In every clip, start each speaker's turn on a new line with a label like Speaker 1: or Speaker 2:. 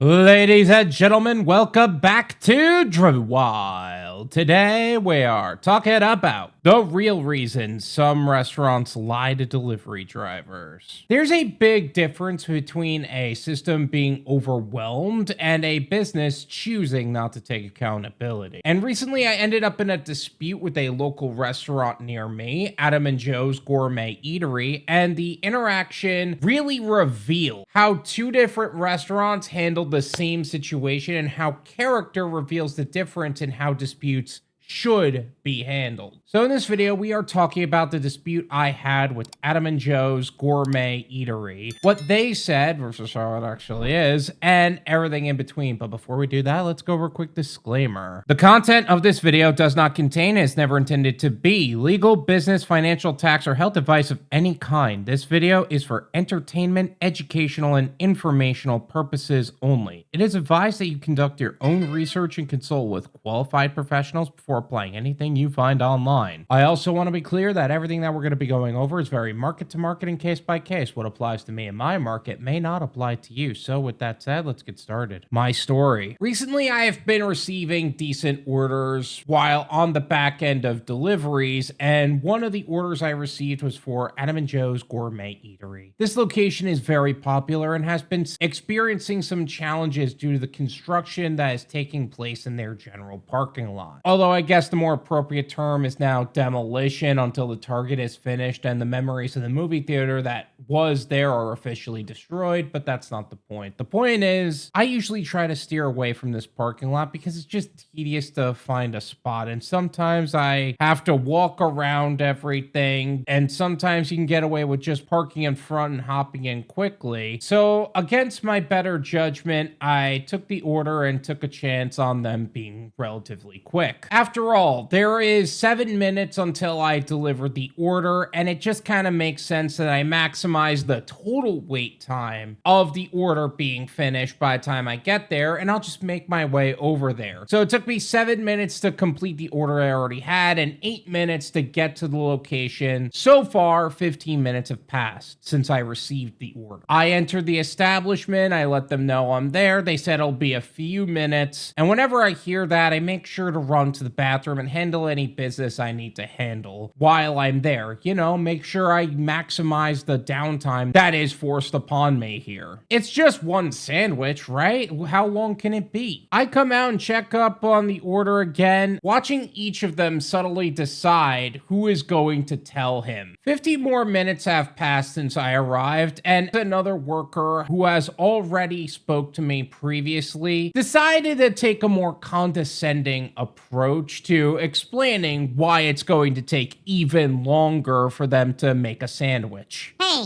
Speaker 1: Ladies and gentlemen, welcome back to Wild. Today we are talking about the real reason some restaurants lie to delivery drivers. There's a big difference between a system being overwhelmed and a business choosing not to take accountability. And recently I ended up in a dispute with a local restaurant near me, Adam and Joe's Gourmet Eatery, and the interaction really revealed how two different restaurants handled the same situation and how character reveals the difference in how disputes should be handled. So in this video, we are talking about the dispute I had with Adam and Joe's Gourmet Eatery, what they said versus how it actually is, and everything in between. But before we do that, let's go over a quick disclaimer. The content of this video does not contain and is never intended to be legal, business, financial, tax, or health advice of any kind. This video is for entertainment, educational, and informational purposes only. It is advised that you conduct your own research and consult with qualified professionals before applying anything you find online. I also want to be clear that everything that we're going to be going over is very market to market and case by case. What applies to me in my market may not apply to you. So with that said, let's get started. My story. Recently, I have been receiving decent orders while on the back end of deliveries, and one of the orders I received was for Adam and Joe's Gourmet Eatery. This location is very popular and has been experiencing some challenges due to the construction that is taking place in their general parking lot. Although I guess the more appropriate term is now demolition until the target is finished and the memories of the movie theater that was there are officially destroyed, but that's not the point. The point is, I usually try to steer away from this parking lot because it's just tedious to find a spot, and sometimes I have to walk around everything, and sometimes you can get away with just parking in front and hopping in quickly. So against my better judgment, I took the order and took a chance on them being relatively quick. After all, there is 7 minutes until I deliver the order, and it just kind of makes sense that I maximize the total wait time of the order being finished by the time I get there, and I'll just make my way over there. So it took me 7 minutes to complete the order I already had and 8 minutes to get to the location. So far, 15 minutes have passed since I received the order. I entered the establishment, I let them know I'm there, they said it'll be a few minutes, and whenever I hear that, I make sure to run to the bathroom and handle any business I need to handle while I'm there. You know, make sure I maximize the downtime that is forced upon me here. It's just one sandwich, right? How long can it be? I come out and check up on the order again, watching each of them subtly decide who is going to tell him. 50 more minutes have passed since I arrived, and another worker who has already spoke to me previously decided to take a more condescending approach to explaining why it's going to take even longer for them to make a sandwich.
Speaker 2: Hey,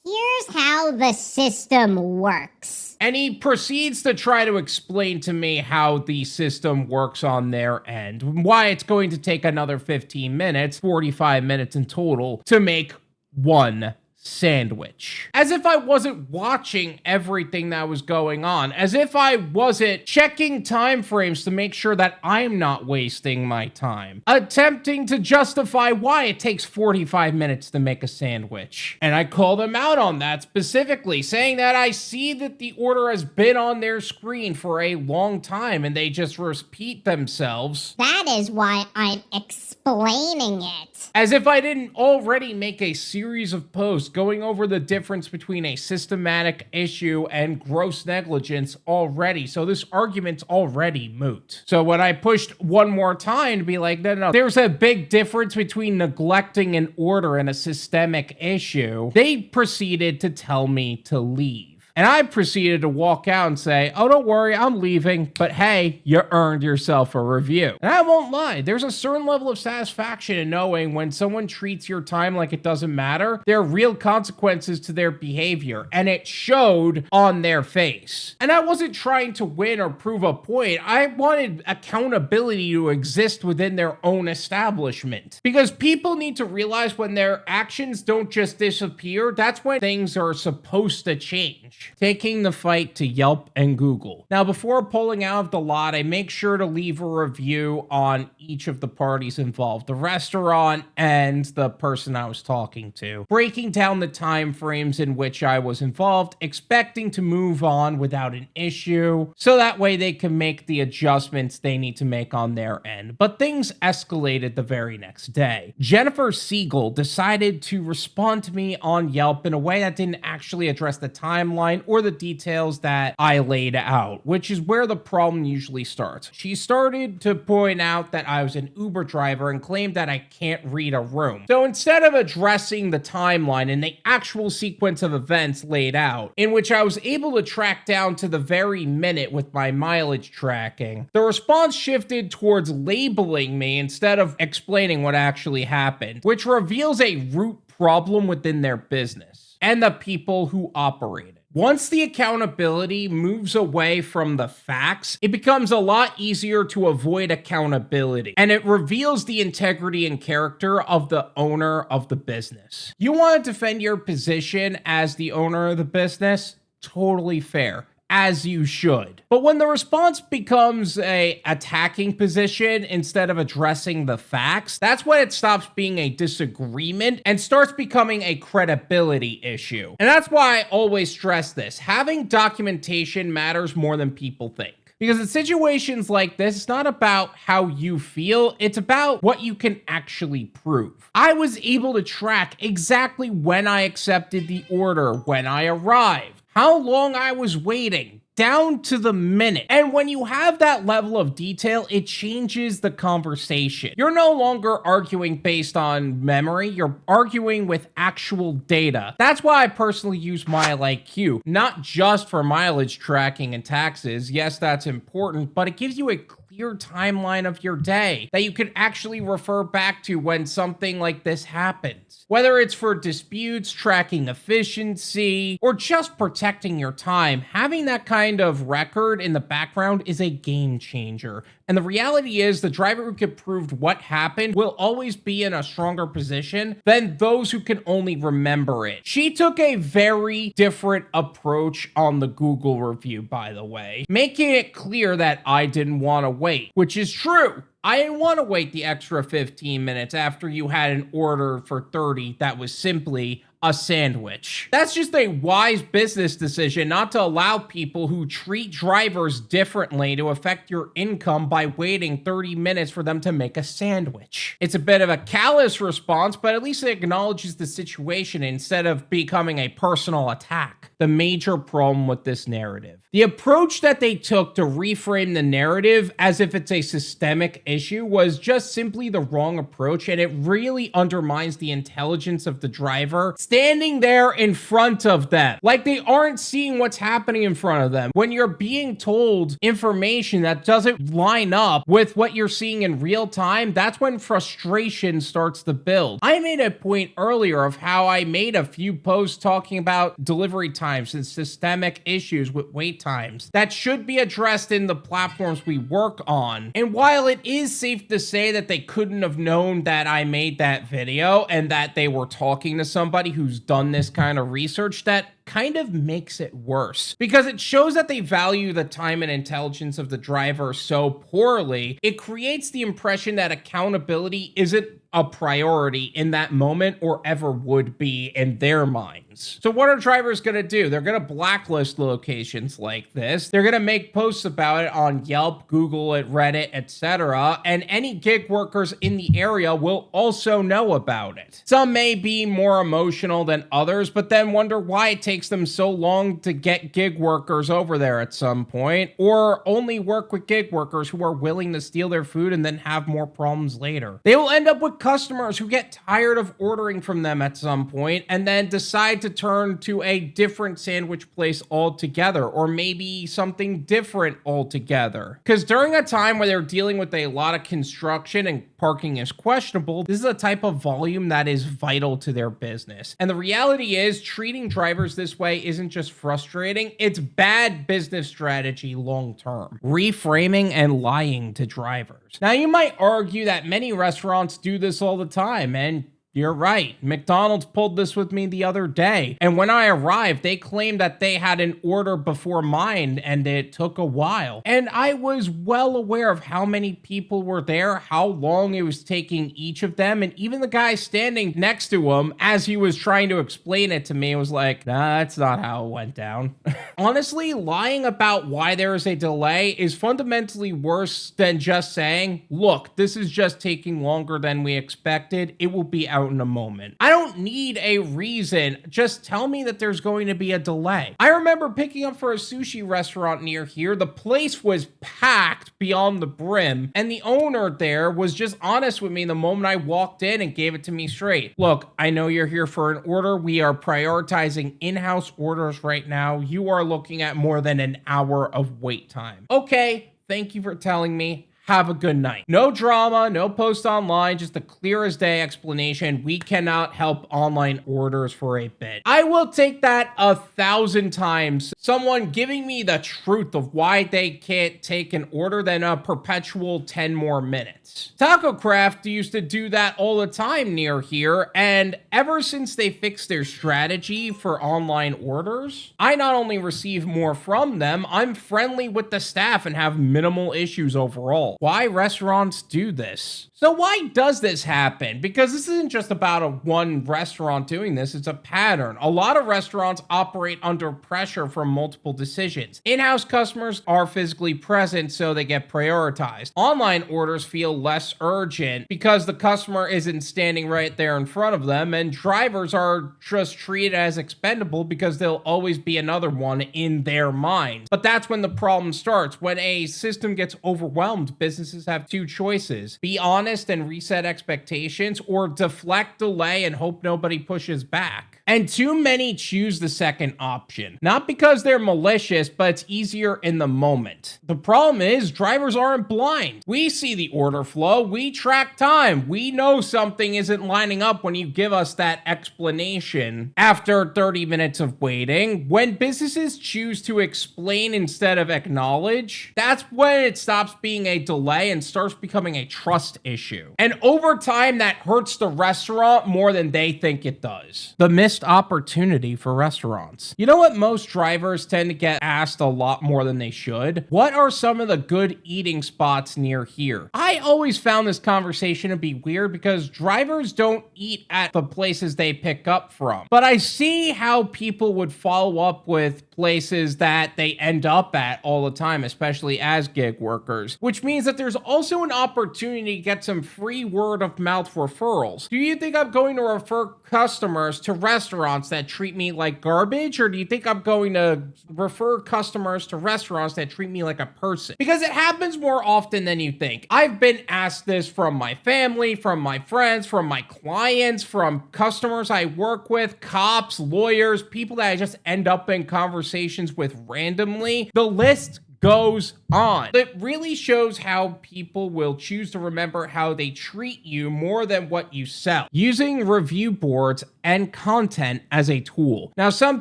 Speaker 2: here's how the system works.
Speaker 1: And he proceeds to try to explain to me how the system works on their end, why it's going to take another 15 minutes, 45 minutes in total, to make one sandwich. As if I wasn't watching everything that was going on, as if I wasn't checking time frames to make sure that I'm not wasting my time, attempting to justify why it takes 45 minutes to make a sandwich. And I call them out on that specifically, saying that I see that the order has been on their screen for a long time and they just repeat themselves.
Speaker 2: That is why I'm explaining it.
Speaker 1: As if I didn't already make a series of posts going over the difference between a systematic issue and gross negligence already. So this argument's already moot. So when I pushed one more time to be like, no, there's a big difference between neglecting an order and a systemic issue, they proceeded to tell me to leave. And I proceeded to walk out and say, oh, don't worry, I'm leaving, but hey, you earned yourself a review. And I won't lie, there's a certain level of satisfaction in knowing when someone treats your time like it doesn't matter, there are real consequences to their behavior, and it showed on their face. And I wasn't trying to win or prove a point. I wanted accountability to exist within their own establishment. Because people need to realize when their actions don't just disappear, that's when things are supposed to change. switch, taking the fight to Yelp and Google. Now, before pulling out of the lot, I make sure to leave a review on each of the parties involved, the restaurant and the person I was talking to, breaking down the time frames in which I was involved, expecting to move on without an issue, so that way they can make the adjustments they need to make on their end. But things escalated the very next day. Jennifer Siegel decided to respond to me on Yelp in a way that didn't actually address the timeline or the details that I laid out, which is where the problem usually starts. She started to point out that I was an Uber driver and claimed that I can't read a room. So instead of addressing the timeline and the actual sequence of events laid out, in which I was able to track down to the very minute with my mileage tracking, the response shifted towards labeling me instead of explaining what actually happened, which reveals a root problem within their business and the people who operate it. Once the accountability moves away from the facts, it becomes a lot easier to avoid accountability, and it reveals the integrity and character of the owner of the business. You want to defend your position as the owner of the business? Totally fair, as you should. But when the response becomes a attacking position instead of addressing the facts, that's when it stops being a disagreement and starts becoming a credibility issue. And that's why I always stress this. Having documentation matters more than people think. Because in situations like this, it's not about how you feel, it's about what you can actually prove. I was able to track exactly when I accepted the order, when I arrived, how long I was waiting, down to the minute. And when you have that level of detail, it changes the conversation. You're no longer arguing based on memory, you're arguing with actual data. That's why I personally use MileIQ, not just for mileage tracking and taxes. Yes, that's important, but it gives you a clear timeline of your day that you can actually refer back to when something like this happens. Whether it's for disputes, tracking efficiency, or just protecting your time, having that kind of record in the background is a game changer. And the reality is the driver who can prove what happened will always be in a stronger position than those who can only remember it. She took a very different approach on the Google review, by the way, making it clear that I didn't want to wait, which is true. I didn't want to wait the extra 15 minutes after you had an order for 30 that was simply a sandwich. That's just a wise business decision not to allow people who treat drivers differently to affect your income by waiting 30 minutes for them to make a sandwich. It's a bit of a callous response, but at least it acknowledges the situation instead of becoming a personal attack. The major problem with this narrative. The approach that they took to reframe the narrative as if it's a systemic issue was just simply the wrong approach, and it really undermines the intelligence of the driver standing there in front of them. Like they aren't seeing what's happening in front of them. When you're being told information that doesn't line up with what you're seeing in real time, that's when frustration starts to build. I made a point earlier of how I made a few posts talking about delivery times and systemic issues with wait times that should be addressed in the platforms we work on. And while it is safe to say that they couldn't have known that I made that video and that they were talking to somebody who's done this kind of research, that kind of makes it worse because it shows that they value the time and intelligence of the driver so poorly. It creates the impression that accountability isn't a priority in that moment or ever would be in their minds. So what are drivers going to do? They're going to blacklist locations like this. They're going to make posts about it on Yelp, Google, Reddit, etc. And any gig workers in the area will also know about it. Some may be more emotional than others, but then wonder why it takes them so long to get gig workers over there at some point, or only work with gig workers who are willing to steal their food and then have more problems later. They will end up with customers who get tired of ordering from them at some point and then decide to turn to a different sandwich place altogether, or maybe something different altogether. Because during a time where they're dealing with a lot of construction and parking is questionable, this is a type of volume that is vital to their business. And the reality is, treating drivers this way isn't just frustrating, it's bad business strategy long term. Reframing and lying to drivers. Now, you might argue that many restaurants do this all the time, and You're right. McDonald's pulled this with me the other day. And when I arrived, they claimed that they had an order before mine and it took a while. And I was well aware of how many people were there, how long it was taking each of them. And even the guy standing next to him, as he was trying to explain it to me, was like, nah, that's not how it went down. Honestly, lying about why there is a delay is fundamentally worse than just saying, look, this is just taking longer than we expected. It will be out in a moment. I don't need a reason. Just tell me that there's going to be a delay. I remember picking up for a sushi restaurant near here. The place was packed beyond the brim, and the owner there was just honest with me the moment I walked in and gave it to me straight. Look, I know you're here for an order. We are prioritizing in-house orders right now. You are looking at more than an hour of wait time. Okay, thank you for telling me. Have a good night. No drama, no post online, just the clear as day explanation. We cannot help online orders for a bit. I will take that 1,000 times. Someone giving me the truth of why they can't take an order than a perpetual 10 more minutes. Taco Craft used to do that all the time near here, and ever since they fixed their strategy for online orders, I not only receive more from them, I'm friendly with the staff and have minimal issues overall. Why restaurants do this? So why does this happen? Because this isn't just about one restaurant doing this, it's a pattern. A lot of restaurants operate under pressure from multiple decisions. In-house customers are physically present, so they get prioritized. Online orders feel less urgent because the customer isn't standing right there in front of them, and drivers are just treated as expendable because there'll always be another one in their mind. But that's when the problem starts. When a system gets overwhelmed, businesses have two choices: be honest and reset expectations, or deflect, delay, and hope nobody pushes back. And too many choose the second option. Not because they're malicious, but it's easier in the moment. The problem is drivers aren't blind. We see the order flow, we track time. We know something isn't lining up when you give us that explanation after 30 minutes of waiting. When businesses choose to explain instead of acknowledge, that's when it stops being a delay and starts becoming a trust issue. And over time, that hurts the restaurant more than they think it does. The missed opportunity for restaurants. You know what most drivers tend to get asked a lot more than they should? What are some of the good eating spots near here? I always found this conversation to be weird because drivers don't eat at the places they pick up from. But I see how people would follow up with places that they end up at all the time, especially as gig workers, which means that there's also an opportunity to get some free word of mouth referrals. Do you think I'm going to refer customers to restaurants that treat me like garbage, or do you think I'm going to refer customers to restaurants that treat me like a person? Because it happens more often than you think. I've been asked this from my family, from my friends, from my clients, from customers I work with, cops, lawyers, people that I just end up in conversations with randomly. The list goes on. It really shows how people will choose to remember how they treat you more than what you sell, using review boards and content as a tool. Now, some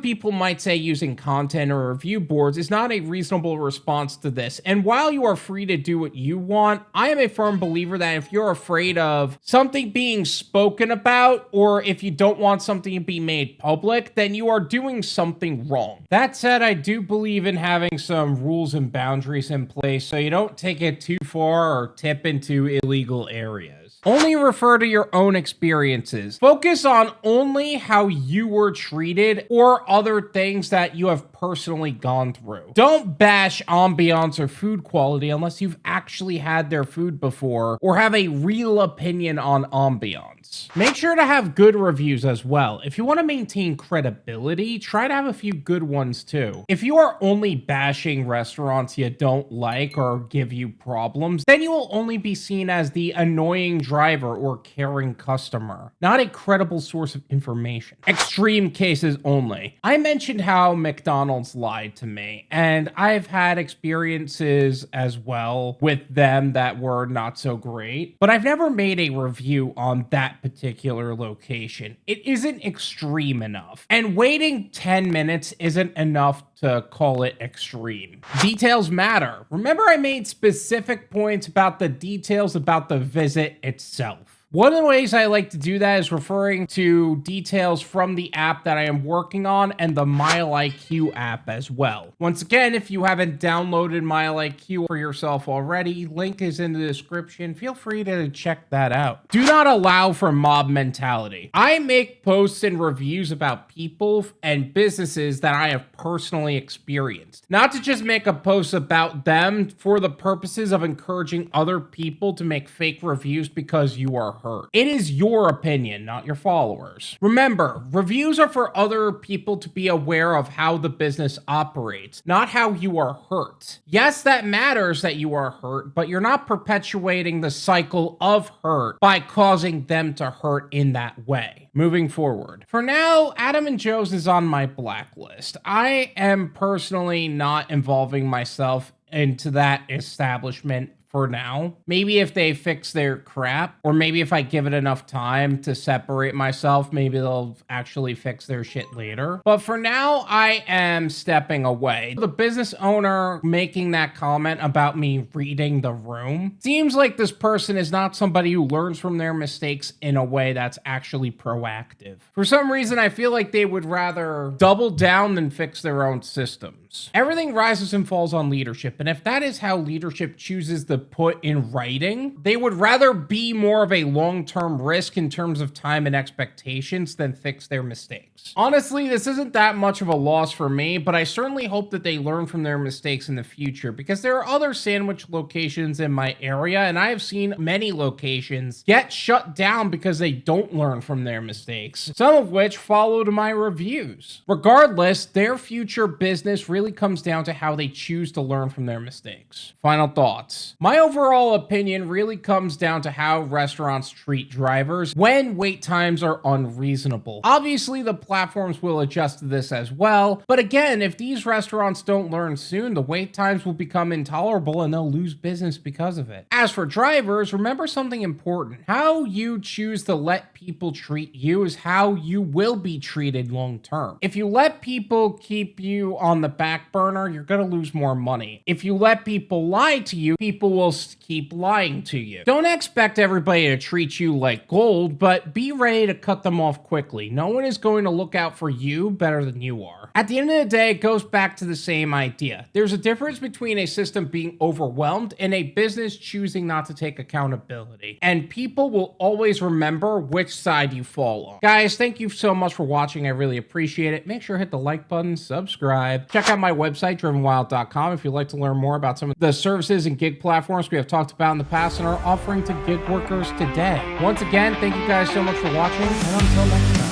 Speaker 1: people might say using content or review boards is not a reasonable response to this. And while you are free to do what you want, I am a firm believer that if you're afraid of something being spoken about, or if you don't want something to be made public, then you are doing something wrong. That said, I do believe in having some rules and boundaries in place so you don't take it too far or tip into illegal areas. Only refer to your own experiences. Focus on only how you were treated or other things that you have personally gone through. Don't bash ambiance or food quality unless you've actually had their food before or have a real opinion on ambiance. Make sure to have good reviews as well. If you want to maintain credibility, try to have a few good ones too. If you are only bashing restaurants you don't like or give you problems, then you will only be seen as the annoying driver or caring customer, not a credible source of information. Extreme cases only. I mentioned how McDonald's lied to me, and I've had experiences as well with them that were not so great, but I've never made a review on that particular location. It isn't extreme enough, and waiting 10 minutes isn't enough to call it extreme. Details matter. Remember, I made specific points about the details about the visit itself. One of the ways I like to do that is referring to details from the app that I am working on and the MileIQ app as well. Once again, if you haven't downloaded MileIQ for yourself already, link is in the description. Feel free to check that out. Do not allow for mob mentality. I make posts and reviews about people and businesses that I have personally experienced. Not to just make a post about them for the purposes of encouraging other people to make fake reviews because you are hurt. It is your opinion, not your followers. Remember, reviews are for other people to be aware of how the business operates, not how you are hurt. Yes, that matters that you are hurt, but you're not perpetuating the cycle of hurt by causing them to hurt in that way. Moving forward. For now, Adam and Joe's is on my blacklist. I am personally not involving myself into that establishment for now. Maybe if they fix their crap, or maybe if I give it enough time to separate myself, maybe they'll actually fix their shit later. But for now, I am stepping away. The business owner making that comment about me reading the room seems like this person is not somebody who learns from their mistakes in a way that's actually proactive. For some reason, I feel like they would rather double down than fix their own systems. Everything rises and falls on leadership, and if that is how leadership chooses to put in writing, they would rather be more of a long-term risk in terms of time and expectations than fix their mistakes. Honestly, this isn't that much of a loss for me, but I certainly hope that they learn from their mistakes in the future, because there are other sandwich locations in my area, and I have seen many locations get shut down because they don't learn from their mistakes, some of which follow to my reviews. Regardless, their future business really comes down to how they choose to learn from their mistakes. Final thoughts. My overall opinion really comes down to how restaurants treat drivers when wait times are unreasonable. Obviously, the platforms will adjust to this as well, but again, if these restaurants don't learn soon, the wait times will become intolerable and they'll lose business because of it. As for drivers, remember something important. How you choose to let people treat you is how you will be treated long term. If you let people keep you on the back burner, you're gonna lose more money. If you let people lie to you, people will keep lying to you. Don't expect everybody to treat you like gold, but be ready to cut them off quickly. No one is going to look out for you better than you are. At the end of the day, it goes back to the same idea. There's a difference between a system being overwhelmed and a business choosing not to take accountability. And people will always remember which side you fall on. Guys, thank you so much for watching. I really appreciate it. Make sure to hit the like button, subscribe. Check out my website, drivenwild.com, if you'd like to learn more about some of the services and gig platforms we have talked about in the past and are offering to gig workers today. Once again, thank you guys so much for watching, and until next time.